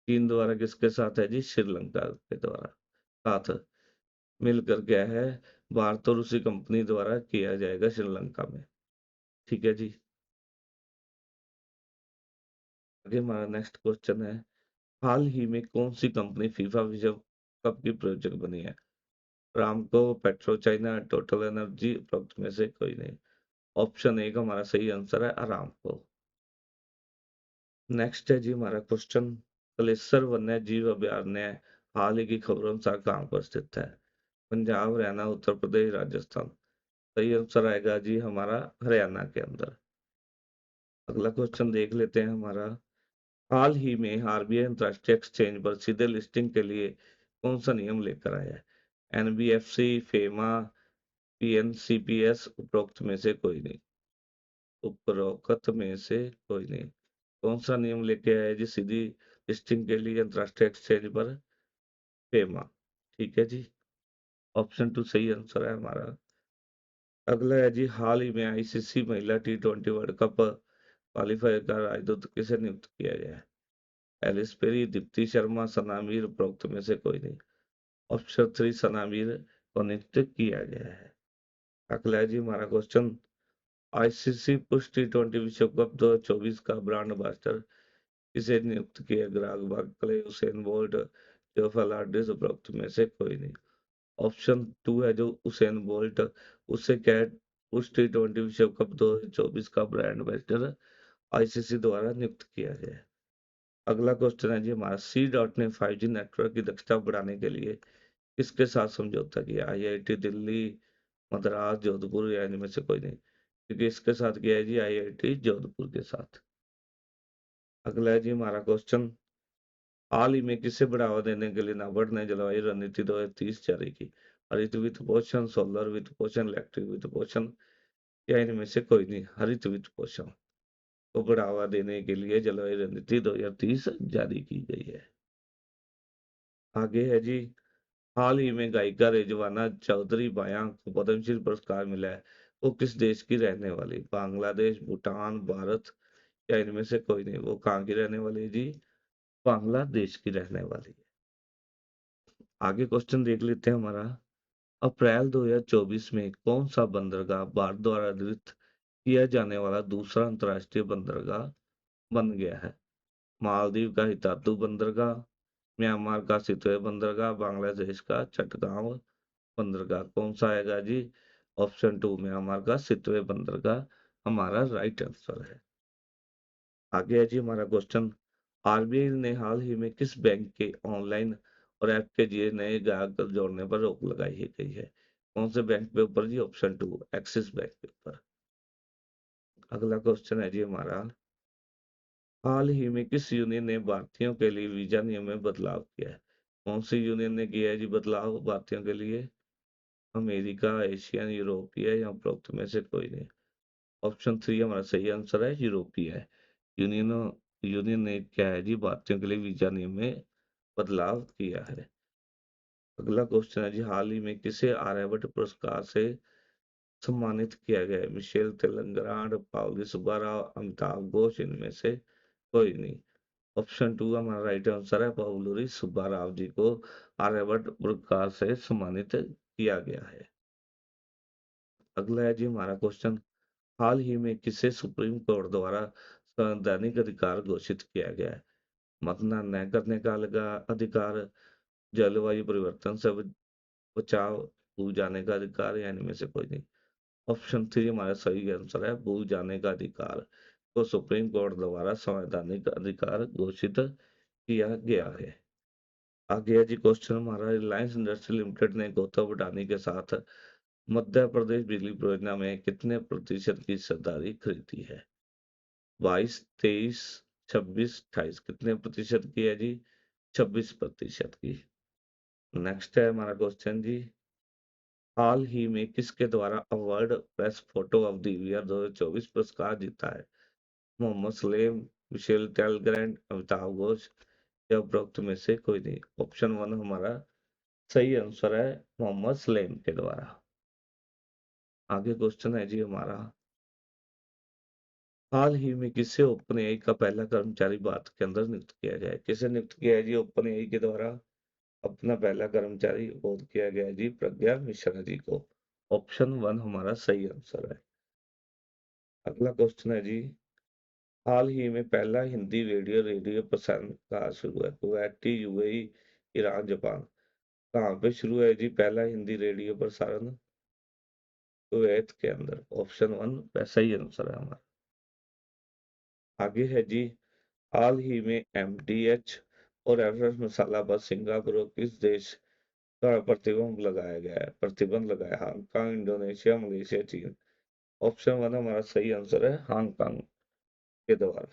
चीन द्वारा किसके साथ है जी? श्रीलंका के द्वारा साथ मिलकर क्या है, भारत और रूसी कंपनी द्वारा किया जाएगा श्रीलंका में। ठीक है जी। आगे हमारा नेक्स्ट क्वेश्चन है, हाल ही में कौन सी कंपनी फीफा विश्व कप की प्रायोजक बनी है? रामको, पेट्रो चाइना, टोटल एनर्जी? उपरोक्त में से कोई नहीं। ऑप्शन ए का हमारा सही आंसर है अरामको। नेक्स्ट है जी हमारा क्वेश्चन, कलेसर वन्य जीव अभयारण्य हाल ही की खबरों अनुसार कहाँ पर स्थित है? पंजाब, हरियाणा, उत्तर प्रदेश, राजस्थान? सही आंसर आएगा जी हमारा हरियाणा के अंदर। अगला क्वेश्चन देख लेते हैं हमारा, हाल ही में आरबीआई अंतर्राष्ट्रीय एक्सचेंज पर सीधे लिस्टिंग के लिए कौन सा नियम लेकर आया है? NBFC, FEMA, PNCPS? उपरोक्त में से कोई नहीं। उपरोक्त में से कोई नहीं। कौन सा नियम लेके आया है जी सीधी लिस्टिंग के लिए अंतर्राष्ट्रीय एक्सचेंज पर? फेमा। ठीक है जी। ऑप्शन 2 सही आंसर है हमारा। अगला है जी, हाल ही में आईसीसी महिला टी20 वर्ल्ड कप क्वालिफायर का राजदूत किसे नियुक्त किया गया है? एलिस पेरी, दीप्ति शर्मा, सना मीर? उपरोक्त में से कोई नहीं। ऑप्शन 3 सना मीर को नियुक्त किया गया है। अगला है जी हमारा क्वेश्चन, आईसीसी पुरुष टी20 विश्व कप 2024 का ब्रांड एम्बेसडर किसे नियुक्त किया? ग्राग बर्कले, उसेन बोल्ट, जोफा आर्डिस? उपरोक्त में से कोई नहीं। ऑप्शन 2 है जो उसेन बोल्ट, उससे क्या है, उस टी20 विश्व कप 2024 का ब्रांड एम्बेसडर आईसीसी द्वारा नियुक्त किया गया है। अगला क्वेश्चन है जी हमारा, सी डॉट ने 5G नेटवर्क की दक्षता बढ़ाने के लिए किसके साथ समझौता किया? आईआईटी दिल्ली, मद्रास, जोधपुर या इनमें से कोई नहीं? क्योंकि इसके साथ किया है जी आईआईटी जोधपुर के साथ। अगला है जी हमारा क्वेश्चन, हाल ही में किसे बढ़ावा देने के लिए नाबार्ड ने जलवायु रणनीति 2030 जारी की? हरित वित्त पोषण, सोलर वित्त पोषण, इलेक्ट्रिक वित्त पोषण? या इनमें से कोई नहीं? हरित वित्त पोषण को बढ़ावा देने के लिए जलवायु रणनीति 2030 जारी की गई है। आगे है जी, हाल ही में गायिका रिजवाना चौधरी बाया को पद्मश्री पुरस्कार मिला है। वो किस देश की रहने वाली? बांग्लादेश, भूटान, भारत? या इनमें से कोई नहीं? वो कहाँ की रहने वाली है जी? बांग्लादेश की रहने वाली है। आगे क्वेश्चन देख लेते हैं हमारा, अप्रैल 2024 में कौन सा बंदरगाह भारत द्वारा निर्मित किया जाने वाला दूसरा अंतर्राष्ट्रीय बंदरगाह बन गया है? मालदीव का हितातू बंदरगाह, म्यांमार का सितवे बंदरगाह, बांग्लादेश का चटगांव बंदरगाह? कौन सा आएगा जी? ऑप्शन 2 म्यांमार का सितवे बंदरगाह हमारा राइट आंसर है। आगे है जी हमारा क्वेश्चन, आरबीआई ने हाल ही में किस बैंक के ऑनलाइन और ऐप के जरिए नए ग्राहक जोड़ने पर रोक लगाई है गई है? कौन से बैंक के ऊपर जी? ऑप्शन 2 एक्सिस बैंक के ऊपर। अगला क्वेश्चन है जी हमारा, हाल ही में किस यूनियन ने भारतीयों के लिए वीजा नियम में बदलाव किया है? कौन सी यूनियन ने किया है जी बदलाव भारतीयों के लिए? अमेरिका, एशियन, यूरोपीय? या उपरोक्त में से कोई नहीं? ऑप्शन 3 हमारा सही आंसर है, यूरोपीय है। यूनियन यूनियन ने क्या है जी भारतीयों के लिए वीजा नियम में बदलाव किया है। अगला क्वेश्चन है जी, हाल ही में किसे आर्यभट्ट पुरस्कार से सम्मानित किया गया है? मिशेल तेलंगाना, पावली सुब्बाराव, अमिताभ घोष, इनमें से कोई नहीं। ऑप्शन 2 हमारा राइट आंसर है, पावलुरी सुब्बाराव जी को आर्यभट्ट पुरस्कार से सम्मानित किया गया है। अगला है जी हमारा क्वेश्चन, हाल ही में किसे सुप्रीम कोर्ट द्वारा संवैधानिक अधिकार घोषित किया गया है? मतदान न करने का अधिकार, जलवायु परिवर्तन से बचाव, भूल जाने का अधिकार, या इनमें से कोई नहीं। ऑप्शन 3 हमारा सही आंसर है, भूल जाने का अधिकार को सुप्रीम कोर्ट द्वारा संवैधानिक अधिकार घोषित किया गया है। आगे है जी क्वेश्चन हमारा, रिलायंस इंडस्ट्री लिमिटेड ने गौतम अडानी के साथ मध्य प्रदेश बिजली परियोजना में कितने प्रतिशत की हिस्सेदारी खरीदी है? 22, 23, 26, 28, कितने प्रतिशत की है जी? 26% की। नेक्स्ट है हमारा क्वेश्चन जी, हाल ही में किसके द्वारा award press photo of the year 2024 पुरस्कार जीता है? मोहम्मद सलेम, मिशेल टेलग्रैंड, अमिताभ घोष, या उपरोक्त में से कोई नहीं। ऑप्शन 1 हमारा सही आंसर है, मोहम्मद सलेम के द्वारा। आगे क्वेश्चन है जी हमारा, हाल ही में किसे ओपन एआई का पहला कर्मचारी भारत के अंदर नियुक्त किया गया है? किसे नियुक्त किया है जी ओपन एआई के द्वारा अपना पहला कर्मचारी? और किया गया है जी प्रज्ञा मिश्रा जी को। ऑप्शन 1 हमारा सही आंसर है। अगला क्वेश्चन है जी, हाल ही में पहला हिंदी रेडियो रेडियो प्रसारण कहाँ शुरू हुआ है? Kuwait, UAE, Iran, Japan. कहाँ पे शुरू है जी पहला हिंदी रेडियो प्रसारण? कुवैत के अंदर। ऑप्शन 1 वैसा ही आंसर है हमारा। आगे है जी, हाल ही में एमडीएच और एवरेस्ट मसाला पर सिंगापुर और किस देश का प्रतिबंध लगाया? हांगकांग, इंडोनेशिया, मलेशिया, चीन। ऑप्शन 1 हमारा सही आंसर है, हांगकांग के द्वारा।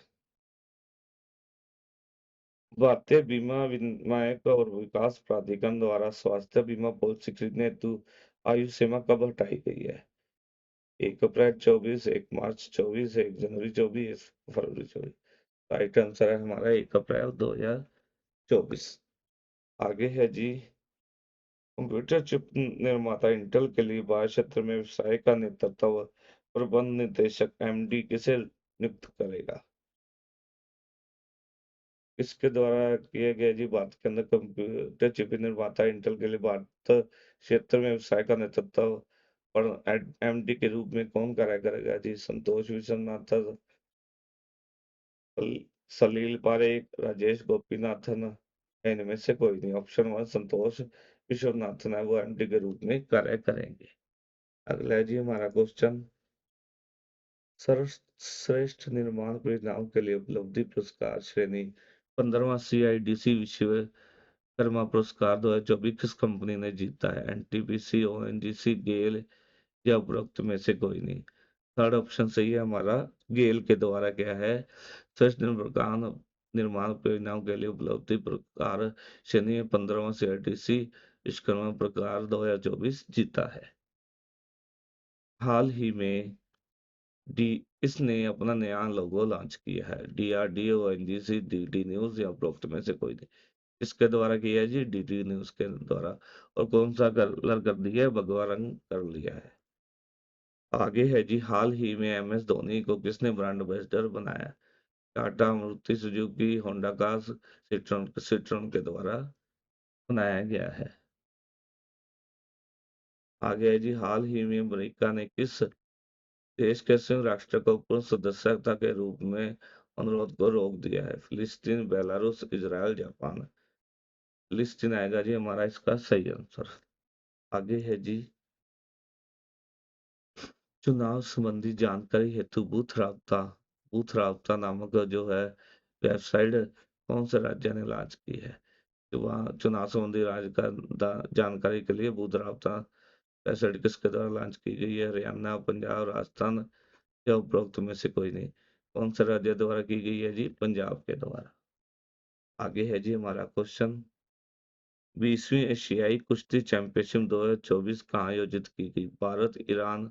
भारतीय बीमा विनियामक और विकास प्राधिकरण द्वारा स्वास्थ्य बीमा पॉलिसी खरीदने हेतु आयु सीमा कब हटाई गई है? 1 अप्रैल 24, 1 मार्च 24, 1 जनवरी 24, फरवरी 24। राइट आंसर है हमारा 1 अप्रैल 2024। आगे है जी, कंप्यूटर चिप निर्माता इंटेल के लिए बाह्य क्षेत्र में व्यवसाय का नेतृत्व प्रबंध निदेशक एमडी किसे नियुक्त करेगा? इसके द्वारा किया गया जी, भारत के अंदर कंप्यूटर चिप निर्माता इंटेल के लिए भारत क्षेत्र में व्यवसाय का नेतृत्व पर एमडी के रूप में कौन कार्य करेगा जी? संतोष विश्वनाथन, सलील पारेख, राजेश गोपीनाथन, इनमें से कोई नहीं। ऑप्शन 1 संतोष विश्वनाथन है, वो एमडी के रूप में कार्य करेंगे। अगला है जी हमारा क्वेश्चन, सर्वश्रेष्ठ निर्माण परियोजनाओं के लिए उपलब्धि पुरस्कार श्रेणी 15वां सीआईडीसी विश्वकर्मा पुरस्कार 2024 किस कंपनी ने जीता है? एनटीपीसी, ओएनजीसी, गेल, या उपरोक्त में से कोई नहीं। थर्ड ऑप्शन सही है हमारा, गेल के द्वारा क्या है श्रेष्ठ निर्माण परियोजनाओं के लिए उपलब्धि पुरस्कार श्रेणी 15वां सीआईडीसी विश्वकर्मा पुरस्कार 2024 जीता है। हाल ही में डी इसने अपना नया लोगो लॉन्च किया है? डीआरडीओ, एनजीसी, डीडी न्यूज, या उपरोक्त में से कोई नहीं। इसके द्वारा किया है जी, डीडी न्यूज के द्वारा। और कौन सा कलर कर दिया है? भगवा रंग कर लिया है। आगे है जी, हाल ही में एमएस धोनी को किसने ब्रांड एम्बेसडर बनाया? Tata, Maruti Suzuki, Honda cars, Citroen के द्वारा बनाया गया है। आगे है जी, हाल ही में अमेरिका ने किस देश के संयुक्त राष्ट्र को पूर्ण सदस्यता के रूप में अनुरोध को रोक दिया है? फिलिस्तीन, बेलारूस, इजराइल, जापान। फिलिस्तीन आएगा जी हमारा इसका सही आंसर। आगे है जी, चुनाव संबंधी जानकारी हेतु बूथ राबता नामक जो है वेबसाइट कौन से राज्य ने लॉन्च की है? तो वहाँ चुनाव संबंधी जानकारी के लिए बूथ राबता वेबसाइट किसके द्वारा लॉन्च की गई है? हरियाणा, पंजाब, राजस्थान, या उपरोक्त में से कोई नहीं। कौन से राज्य द्वारा की गई है जी? पंजाब के द्वारा। आगे है जी हमारा क्वेश्चन, 20वीं एशियाई कुश्ती चैंपियनशिप 2024 कहाँ आयोजित की गई? भारत, ईरान,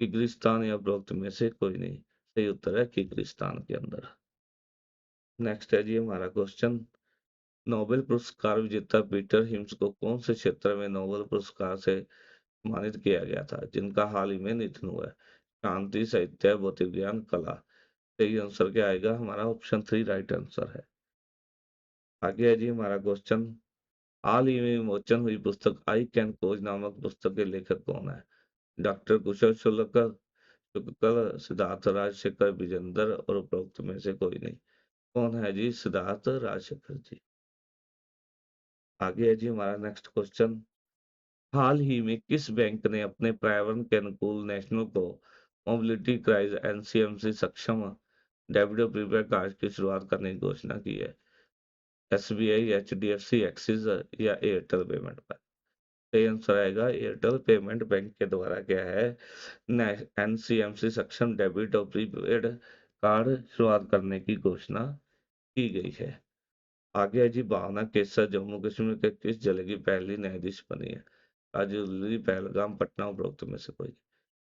किर्गिस्तान, या उपरोक्त में से कोई नहीं। सही उत्तर है किर्गिस्तान के अंदर। नेक्स्ट है जी हमारा क्वेश्चन, नोबेल पुरस्कार विजेता पीटर हिम्स को कौन से क्षेत्र में नोबेल पुरस्कार से सम्मानित किया गया था, जिनका हाल ही में निधन हुआ है? शांति, साहित्य, भौतिक ज्ञान, कला। सही आंसर क्या आएगा? हमारा ऑप्शन 3 राइट आंसर है। आगे है जी हमारा क्वेश्चन। हाल ही में विमोचन हुई पुस्तक आई कैन खोज नामक पुस्तक के लेखक कौन है? डॉक्टर कुशल शुक्ल, सिद्धार्थ राजशेखर, विजेंद्र और उपरोक्त में से कोई नहीं। कौन है जी? सिद्धार्थ राजशेखर जी। आगे है जी हमारा नेक्स्ट क्वेश्चन। हाल ही में किस बैंक ने अपने पर्यावरण के अनुकूल नेशनल को मोबिलिटी क्राइज एनसीएमसी सक्षम डेबिट प्रीपेड कार्ड की शुरुआत करने की घोषणा की है? एसबीआई, एचडीएफसी, एक्सिस या एयरटेल पेमेंट बैंक? सही आंसर आएगा एयरटेल पेमेंट बैंक के द्वारा क्या है एनसीएमसी सक्षम डेबिट और प्रीपेड कार्ड शुरुआत करने की घोषणा की गई है। आगे है जी भावना केसर जम्मू कश्मीर के किस जिले की पहली न्यायाधीश बनी है? राजौरी, पहलगाम, पटना, उपरोक्त में से कोई?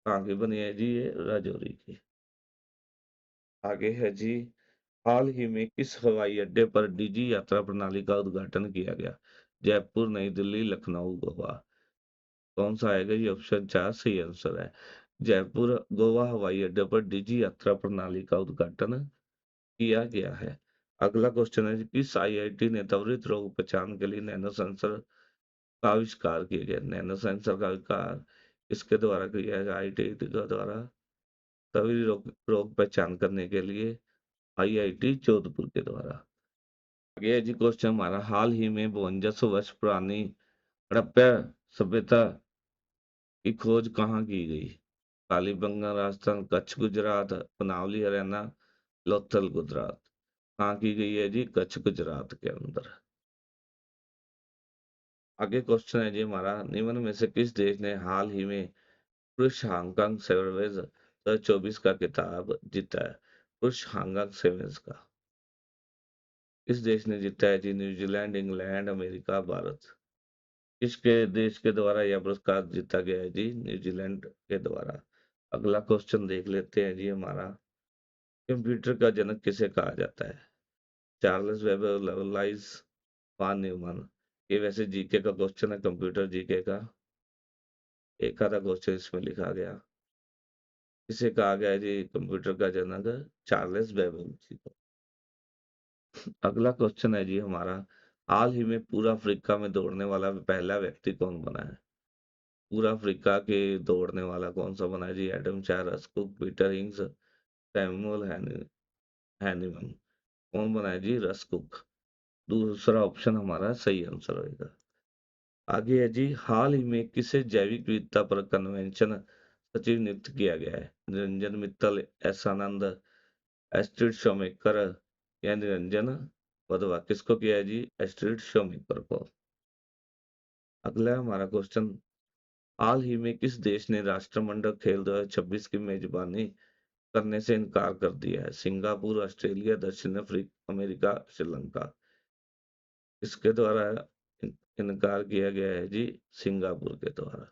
कहाँ की बनी है जी? ये राजौरी की। आगे है जी हाल ही में किस हवाई अड्डे पर डिजी यात्रा प्रणाली का उद्घाटन किया गया? जयपुर, नई दिल्ली, लखनऊ, गोवा? कौन सा आएगा? ये ऑप्शन 4 सही आंसर है। जयपुर गोवा हवाई अड्डे पर डिजी यात्रा प्रणाली का उद्घाटन किया गया है। अगला क्वेश्चन है किस आईआईटी ने त्वरित रोग पहचान के लिए नैनो सेंसर का आविष्कार किया गया? नैनो सेंसर का आविष्कार इसके द्वारा किया गया आईआईटी के द्वारा त्वरित रोग पहचान करने के लिए आईआईटी जोधपुर के द्वारा। आगे है जी क्वेश्चन हमारा। हाल ही में 52 वर्ष पुरानी हड़प्पा सभ्यता की खोज कहाँ की गई? कालीबंगा राजस्थान, कच्छ गुजरात, बनावली हरियाणा, लोथल गुजरात? कहाँ की गई है जी? कच्छ गुजरात के अंदर। आगे क्वेश्चन है जी हमारा। निम्न में से किस देश ने हाल ही में पुरुष हांगकांग सेवेज 2024 का खिताब जीता है? पुरुष हांगकांग सेवेज का किस देश ने जीता है जी? New Zealand, England, America, Bharat? किसके देश के द्वारा यह पुरस्कार जीता गया है जी? न्यूजीलैंड के द्वारा। अगला क्वेश्चन देख लेते हैं जी हमारा। कंप्यूटर का जनक किसे कहा जाता है? Charles Weber, Lovelace, von Neumann? ये वैसे जीके का क्वेश्चन है, कंप्यूटर जीके का। एक आधा क्वेश्चन इसमें लिखा गया। इसे कहा गया है जी कंप्यूटर का जनक चार्ल्स बेबल जी को। अगला क्वेश्चन है जी हमारा। हाल ही में पूरा अफ्रीका में दौड़ने वाला पहला व्यक्ति कौन बना है? पूरा अफ्रीका के दौड़ने वाला कौन सा बना है जी? Adam Charles cook, Peter हिंग्स, Samuel हैनिमन? कौन बना है जी? रस कुक। दूसरा ऑप्शन हमारा सही आंसर होगा। आगे है जी हाल ही में किसे जैविक विविधता पर कन्वेंशन सचिव नियुक्त किया गया है? निरंजन मित्तल, एस आनंद, एस्ट्रिड शोमेकर या निरंजन वधवा? किसको किया है जी? एस्ट्रिड शोमेकर को। अगला हमारा क्वेश्चन। हाल ही में किस देश ने राष्ट्रमंडल खेल 2026 की मेजबानी करने से इनकार कर दिया है? सिंगापुर, ऑस्ट्रेलिया, दक्षिण अफ्रीका, अमेरिका, श्रीलंका? इसके द्वारा इनकार किया गया है जी? सिंगापुर के द्वारा।